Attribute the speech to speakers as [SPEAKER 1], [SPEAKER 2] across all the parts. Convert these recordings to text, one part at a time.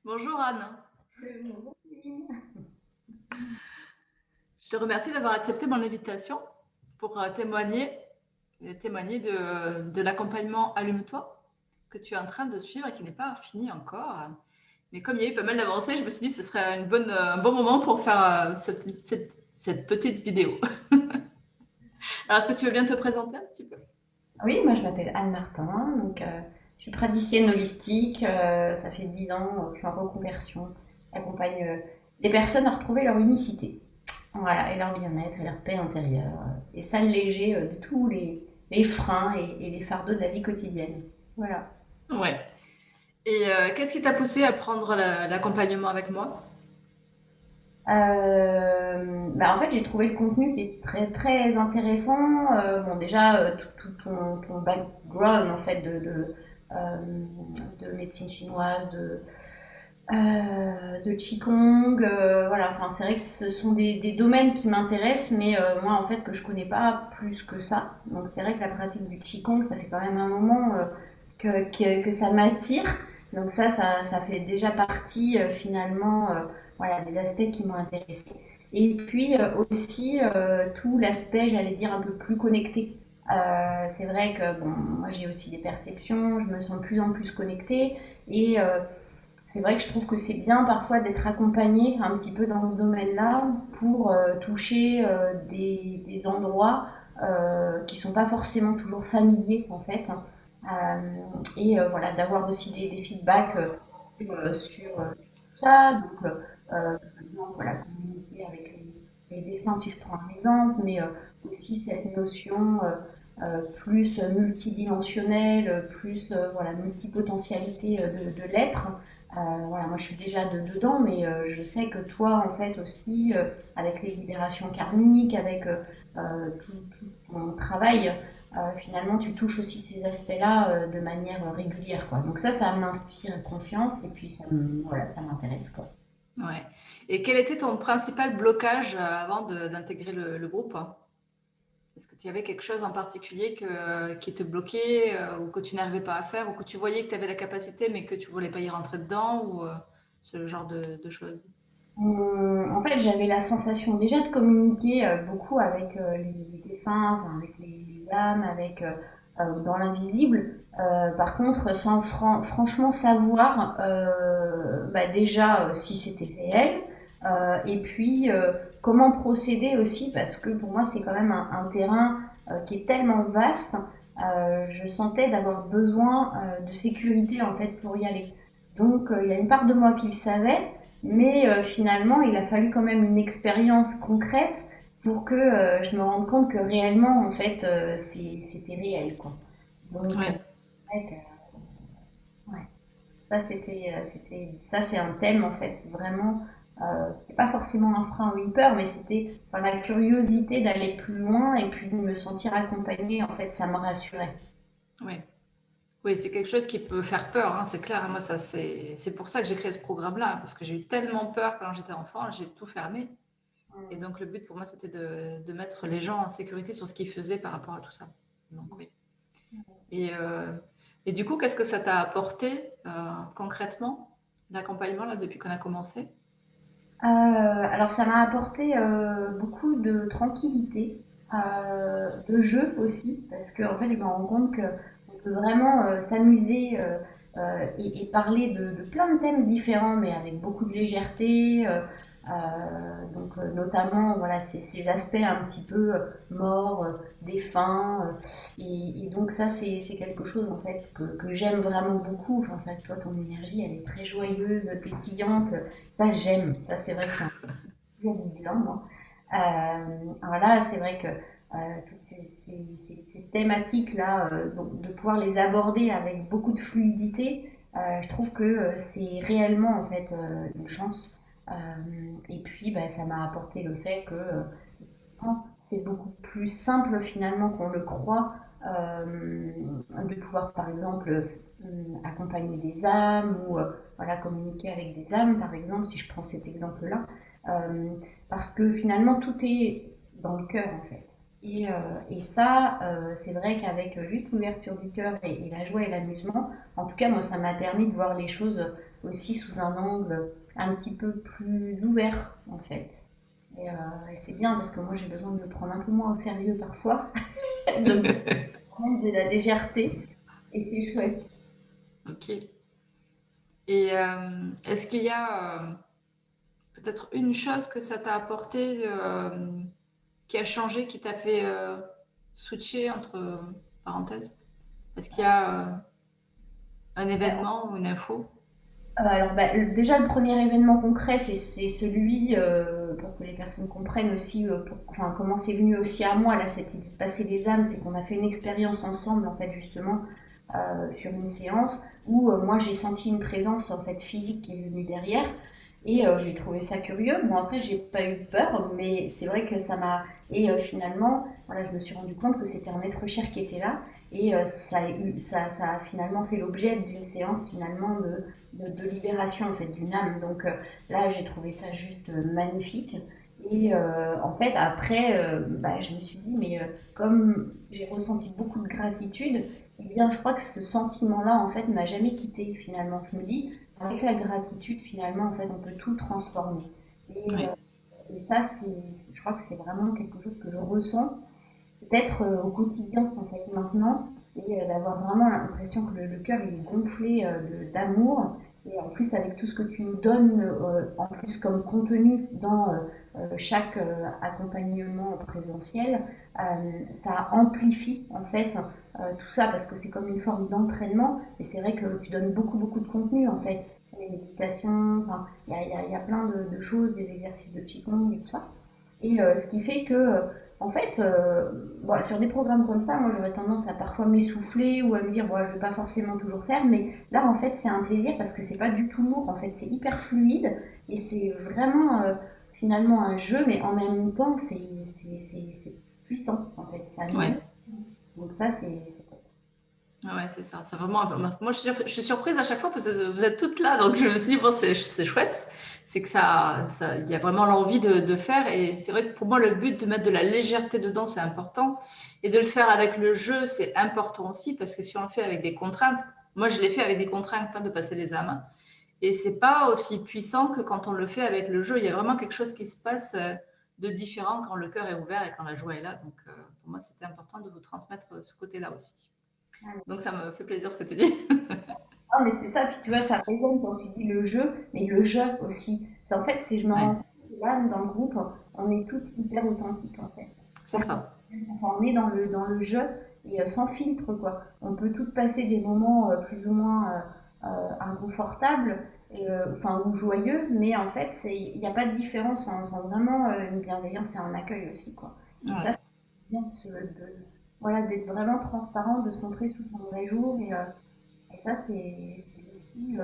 [SPEAKER 1] Bonjour Anne,
[SPEAKER 2] Bonjour Céline.
[SPEAKER 1] je te remercie d'avoir accepté mon invitation pour témoigner de l'accompagnement Allume-toi que tu es en train de suivre et qui n'est pas fini encore. Mais comme il y a eu pas mal d'avancées, je me suis dit que ce serait un bon moment pour faire cette petite vidéo. Alors, est-ce que tu veux bien te présenter un petit peu?
[SPEAKER 2] Oui, moi je m'appelle Anne Martin, je suis praticienne holistique, ça fait 10 ans que je suis en reconversion. J'accompagne les personnes à retrouver leur unicité, voilà, et leur bien-être et leur paix intérieure, et s'alléger de tous les freins et les fardeaux de la vie quotidienne. Voilà.
[SPEAKER 1] Ouais. Et qu'est-ce qui t'a poussé à prendre l'accompagnement avec moi?
[SPEAKER 2] En fait, j'ai trouvé le contenu qui est très très intéressant. Bon, déjà, tout ton background en fait de médecine chinoise, de Qigong, voilà. Enfin, c'est vrai que ce sont des domaines qui m'intéressent, mais moi en fait que je connais pas plus que ça. Donc c'est vrai que la pratique du Qigong, ça fait quand même un moment que ça m'attire. Donc ça fait déjà partie finalement voilà, des aspects qui m'ont intéressée. Et puis aussi tout l'aspect, j'allais dire, un peu plus connecté. C'est vrai que bon, moi j'ai aussi des perceptions, je me sens de plus en plus connectée et c'est vrai que je trouve que c'est bien parfois d'être accompagné un petit peu dans ce domaine-là pour toucher des endroits qui sont pas forcément toujours familiers en fait. Voilà, d'avoir aussi des feedbacks sur tout ça. Par exemple, voilà, communiquer avec les défunts, si je prends un exemple, mais aussi cette notion plus multidimensionnelle, plus voilà, multipotentialité de l'être. Voilà, moi je suis déjà dedans, mais je sais que toi, en fait, aussi, avec les libérations karmiques, avec tout ton travail, finalement, tu touches aussi ces aspects-là de manière régulière, quoi. Donc ça m'inspire confiance et puis voilà, ça m'intéresse, quoi.
[SPEAKER 1] Ouais. Et quel était ton principal blocage avant d'intégrer le groupe? Est-ce que tu y avait quelque chose en particulier qui te bloquait ou que tu n'arrivais pas à faire ou que tu voyais que tu avais la capacité mais que tu voulais pas y rentrer dedans ou ce genre de choses?
[SPEAKER 2] En fait, j'avais la sensation déjà de communiquer beaucoup avec les défunts, enfin, avec les âmes, avec dans l'invisible. Par contre, sans franchement savoir déjà si c'était réel, et puis comment procéder aussi, parce que pour moi c'est quand même un terrain qui est tellement vaste. Je sentais d'avoir besoin de sécurité en fait pour y aller. Donc il y a une part de moi qui le savait, mais finalement, il a fallu quand même une expérience concrète pour que je me rende compte que réellement, en fait, c'était réel, quoi. Donc,
[SPEAKER 1] Ouais.
[SPEAKER 2] c'est vrai ouais, ça, c'est un thème, en fait, vraiment. C'était pas forcément un frein ou une peur, mais c'était enfin, la curiosité d'aller plus loin et puis de me sentir accompagnée, en fait, ça me rassurait.
[SPEAKER 1] Ouais. Oui, c'est quelque chose qui peut faire peur, hein, c'est clair. Moi, c'est pour ça que j'ai créé ce programme-là, parce que j'ai eu tellement peur quand j'étais enfant, j'ai tout fermé. Et donc, le but pour moi, c'était de mettre les gens en sécurité sur ce qu'ils faisaient par rapport à tout ça. Donc, oui. Et, euh, et du coup, qu'est-ce que ça t'a apporté concrètement, l'accompagnement, là, depuis qu'on a commencé?
[SPEAKER 2] Alors ça m'a apporté beaucoup de tranquillité, de jeu aussi, parce que en fait je me rends compte que on peut vraiment s'amuser et parler de plein de thèmes différents, mais avec beaucoup de légèreté. Notamment voilà ces aspects un petit peu morts, défunts, et donc ça c'est quelque chose en fait que j'aime vraiment beaucoup. Enfin c'est vrai que toi ton énergie elle est très joyeuse, pétillante. Ça, j'aime. Ça, c'est vrai que c'est un toujours du bien, moi. Alors là, c'est vrai que toutes ces thématiques-là, donc de pouvoir les aborder avec beaucoup de fluidité, je trouve que c'est réellement en fait une chance. Et puis, bah, ça m'a apporté le fait que c'est beaucoup plus simple finalement qu'on le croit de pouvoir, par exemple, accompagner des âmes ou voilà, communiquer avec des âmes, par exemple, si je prends cet exemple-là. Euh, Parce que finalement, tout est dans le cœur, en fait. Et, et ça, c'est vrai qu'avec juste l'ouverture du cœur et la joie et l'amusement, en tout cas, moi, ça m'a permis de voir les choses aussi sous un angle un petit peu plus ouvert, en fait. Et c'est bien parce que moi, j'ai besoin de me prendre un peu moins au sérieux parfois, donc de la légèreté, et c'est chouette.
[SPEAKER 1] Ok. Et est-ce qu'il y a peut-être une chose que ça t'a apporté qui a changé, qui t'a fait switcher entre parenthèses? Est-ce qu'il y a un événement ou une info?
[SPEAKER 2] Alors, bah, déjà, le premier événement concret, c'est celui, pour que les personnes comprennent aussi, enfin, comment c'est venu aussi à moi, là, cette idée de passer les âmes, c'est qu'on a fait une expérience ensemble, en fait, justement, sur une séance, où moi, j'ai senti une présence, en fait, physique qui est venue derrière, et j'ai trouvé ça curieux. Bon, après, j'ai pas eu peur, mais c'est vrai que ça m'a... Et finalement, voilà, je me suis rendu compte que c'était un être cher qui était là, et ça a finalement fait l'objet d'une séance, finalement, de libération en fait d'une âme. Donc là, j'ai trouvé ça juste magnifique. Et en fait, après, bah, je me suis dit, mais comme j'ai ressenti beaucoup de gratitude, eh bien, je crois que ce sentiment-là, en fait, ne m'a jamais quitté finalement. Je me dis, avec la gratitude, finalement, en fait, on peut tout transformer. Et,
[SPEAKER 1] Oui,
[SPEAKER 2] et ça, je crois que c'est vraiment quelque chose que je ressens peut-être au quotidien en fait maintenant et d'avoir vraiment l'impression que le cœur il est gonflé d'amour et en plus avec tout ce que tu nous donnes en plus comme contenu dans chaque accompagnement présentiel, ça amplifie en fait tout ça parce que c'est comme une forme d'entraînement et c'est vrai que tu donnes beaucoup de contenu en fait les méditations, enfin, il y a plein de choses, des exercices de Qigong et tout ça. Et ce qui fait que, en fait, voilà, sur des programmes comme ça, moi j'aurais tendance à parfois m'essouffler ou à me dire, bon, je ne vais pas forcément toujours faire, mais là en fait c'est un plaisir parce que c'est pas du tout lourd, en fait c'est hyper fluide et c'est vraiment finalement un jeu, mais en même temps c'est puissant en fait, ça
[SPEAKER 1] oui.
[SPEAKER 2] nous. Donc ça c'est cool.
[SPEAKER 1] Ah ouais, c'est ça. C'est vraiment. Moi, je suis surprise à chaque fois parce que vous êtes toutes là, donc je me suis dit bon, c'est chouette. C'est que il y a vraiment l'envie de faire, et c'est vrai que pour moi, le but de mettre de la légèreté dedans, c'est important, et de le faire avec le jeu, c'est important aussi parce que si on le fait avec des contraintes, moi, je l'ai fait avec des contraintes hein, de passer les âmes, et c'est pas aussi puissant que quand on le fait avec le jeu. Il y a vraiment quelque chose qui se passe de différent quand le cœur est ouvert et quand la joie est là. Donc, pour moi, c'était important de vous transmettre ce côté-là aussi.
[SPEAKER 2] Ah, mais
[SPEAKER 1] Donc
[SPEAKER 2] c'est
[SPEAKER 1] ça
[SPEAKER 2] sûr.
[SPEAKER 1] me fait plaisir ce que tu dis.
[SPEAKER 2] Ah, mais c'est ça, puis tu vois, ça résonne quand tu dis le jeu, mais le jeu aussi. C'est en fait, si je me
[SPEAKER 1] Ouais,
[SPEAKER 2] rends compte que là, dans le groupe, on est toutes hyper authentiques en fait.
[SPEAKER 1] c'est ça.
[SPEAKER 2] Enfin, on est dans le jeu et sans filtre quoi. On peut toutes passer des moments plus ou moins inconfortables, et, enfin ou joyeux, mais en fait, il n'y a pas de différence. On sent vraiment une bienveillance et un accueil aussi quoi. Et ça,
[SPEAKER 1] Ouais,
[SPEAKER 2] c'est bien voilà, d'être vraiment transparent, de se montrer sous son vrai jour et ça, c'est aussi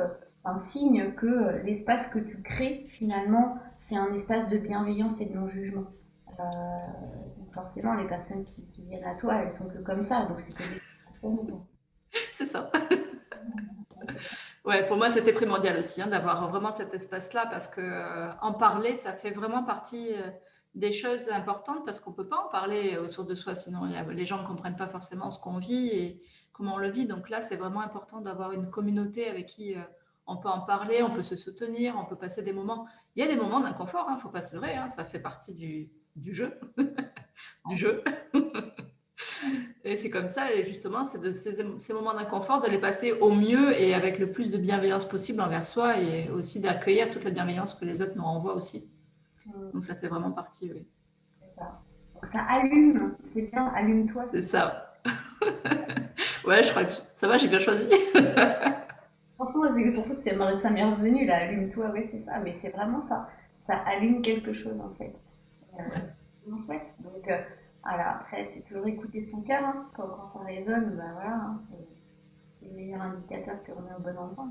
[SPEAKER 2] un signe que l'espace que tu crées, finalement, c'est un espace de bienveillance et de non-jugement. Donc forcément, les personnes qui viennent à toi, elles sont que comme ça, donc c'est que des personnes.
[SPEAKER 1] c'est ça. Ouais, pour moi, c'était primordial aussi hein, d'avoir vraiment cet espace-là parce que en parler, ça fait vraiment partie des choses importantes parce qu'on peut pas en parler autour de soi, sinon les gens ne comprennent pas forcément ce qu'on vit et comment on le vit. Donc là, c'est vraiment important d'avoir une communauté avec qui on peut en parler, on peut se soutenir, on peut passer des moments. Il y a des moments d'inconfort, il ne faut pas se leurrer, hein, ça fait partie du jeu, du jeu. Et c'est comme ça, et justement, c'est de ces moments d'inconfort, de les passer au mieux et avec le plus de bienveillance possible envers soi et aussi d'accueillir toute la bienveillance que les autres nous renvoient aussi. Donc ça fait vraiment partie, oui.
[SPEAKER 2] C'est ça. Donc ça allume, c'est bien, allume-toi,
[SPEAKER 1] C'est
[SPEAKER 2] c'est ça.
[SPEAKER 1] ça. Ouais, je crois que ça va, j'ai bien choisi.
[SPEAKER 2] Franchement, c'est pour ça m'est revenu là, allume-toi, oui, c'est ça, mais c'est vraiment ça. Ça allume quelque chose en fait.
[SPEAKER 1] Ouais,
[SPEAKER 2] C'est vraiment chouette. Donc, voilà, après, c'est toujours écouter son cœur, hein. Quand ça résonne, bah voilà, hein, c'est le meilleur indicateur qu'on est au bon endroit,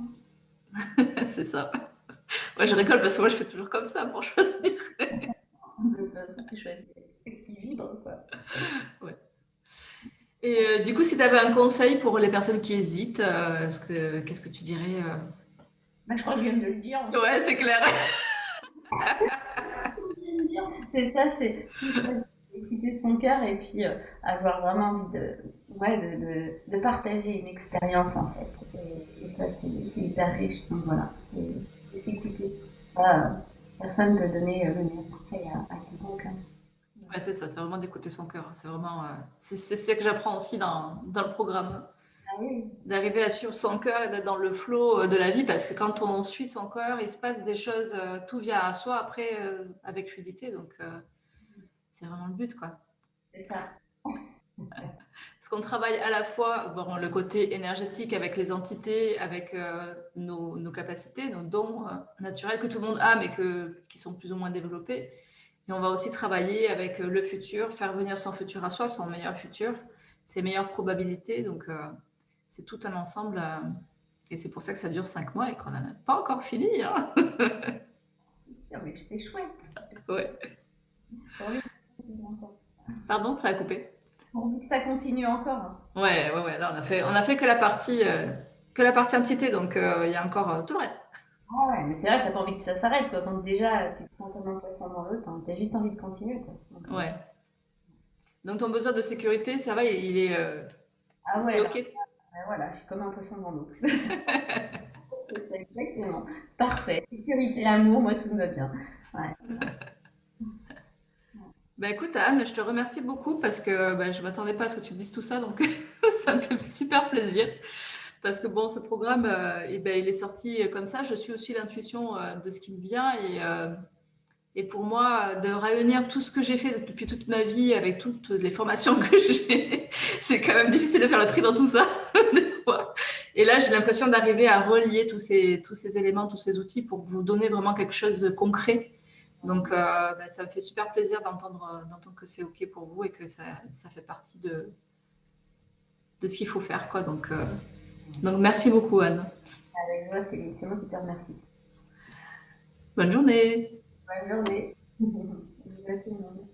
[SPEAKER 2] hein.
[SPEAKER 1] c'est ça. Ouais, je rigole parce que moi, je fais toujours comme ça pour choisir.
[SPEAKER 2] De toute façon, tu choisis ce qui vibre, quoi.
[SPEAKER 1] Ouais. Et du coup, si tu avais un conseil pour les personnes qui hésitent, qu'est-ce que tu dirais
[SPEAKER 2] Bah, je crois que je viens de le dire, en fait.
[SPEAKER 1] Ouais, c'est clair.
[SPEAKER 2] Je viens de dire. C'est ça, c'est si je choisis. écouter son cœur et puis avoir vraiment envie ouais, de partager une expérience en fait. Et ça, c'est hyper riche. Donc voilà, c'est s'écouter. Voilà, personne ne peut donner le meilleur conseil à quiconque, hein.
[SPEAKER 1] Ouais, c'est ça, c'est vraiment d'écouter son cœur. C'est vraiment, c'est ce que j'apprends aussi dans le programme,
[SPEAKER 2] Ah oui,
[SPEAKER 1] d'arriver à suivre son cœur et d'être dans le flow de la vie, parce que quand on suit son cœur, il se passe des choses, tout vient à soi après avec fluidité. Donc, c'est vraiment le but, quoi.
[SPEAKER 2] c'est ça.
[SPEAKER 1] Parce qu'on travaille à la fois bon, le côté énergétique avec les entités, avec nos capacités, nos dons naturels que tout le monde a, mais qui sont plus ou moins développés. Et on va aussi travailler avec le futur, faire venir son futur à soi, son meilleur futur, ses meilleures probabilités. Donc, c'est tout un ensemble. Et c'est pour ça que ça dure 5 mois et qu'on n'en a pas encore fini, hein.
[SPEAKER 2] C'est sûr, mais c'est chouette.
[SPEAKER 1] Ouais.
[SPEAKER 2] J'ai envie que ça continue encore.
[SPEAKER 1] Pardon, ça a coupé.
[SPEAKER 2] J'ai envie que ça continue encore, hein.
[SPEAKER 1] Ouais, ouais, ouais. Là, on a fait que la partie entité, donc il y a encore tout le reste.
[SPEAKER 2] Ah ouais, mais c'est vrai que t'as pas envie que ça s'arrête, quoi. Quand déjà tu te sens comme un poisson dans l'eau, t'as juste envie de continuer, quoi. Donc,
[SPEAKER 1] Ouais. Donc ton besoin de sécurité, ça va, il est,
[SPEAKER 2] ah
[SPEAKER 1] c'est
[SPEAKER 2] ouais, là,
[SPEAKER 1] ok.
[SPEAKER 2] voilà, je suis comme un poisson dans l'eau. C'est ça, exactement. Parfait. Sécurité, amour, moi tout me va bien. Ouais.
[SPEAKER 1] Bah écoute Anne, je te remercie beaucoup parce que bah, je m'attendais pas à ce que tu me dises tout ça, donc ça me fait super plaisir. Parce que bon, ce programme, eh ben, il est sorti comme ça. Je suis aussi l'intuition de ce qui me vient et pour moi, de réunir tout ce que j'ai fait depuis toute ma vie avec toutes les formations que j'ai, c'est quand même difficile de faire le tri dans tout ça des fois. Et là, j'ai l'impression d'arriver à relier tous ces éléments, tous ces outils pour vous donner vraiment quelque chose de concret. Donc, bah, ça me fait super plaisir d'entendre que c'est OK pour vous et que ça fait partie de ce qu'il faut faire, quoi. Donc, merci beaucoup, Anne.
[SPEAKER 2] Avec joie, c'est moi qui te remercie.
[SPEAKER 1] Bonne journée.
[SPEAKER 2] Bonne journée. Bisous à tout le monde.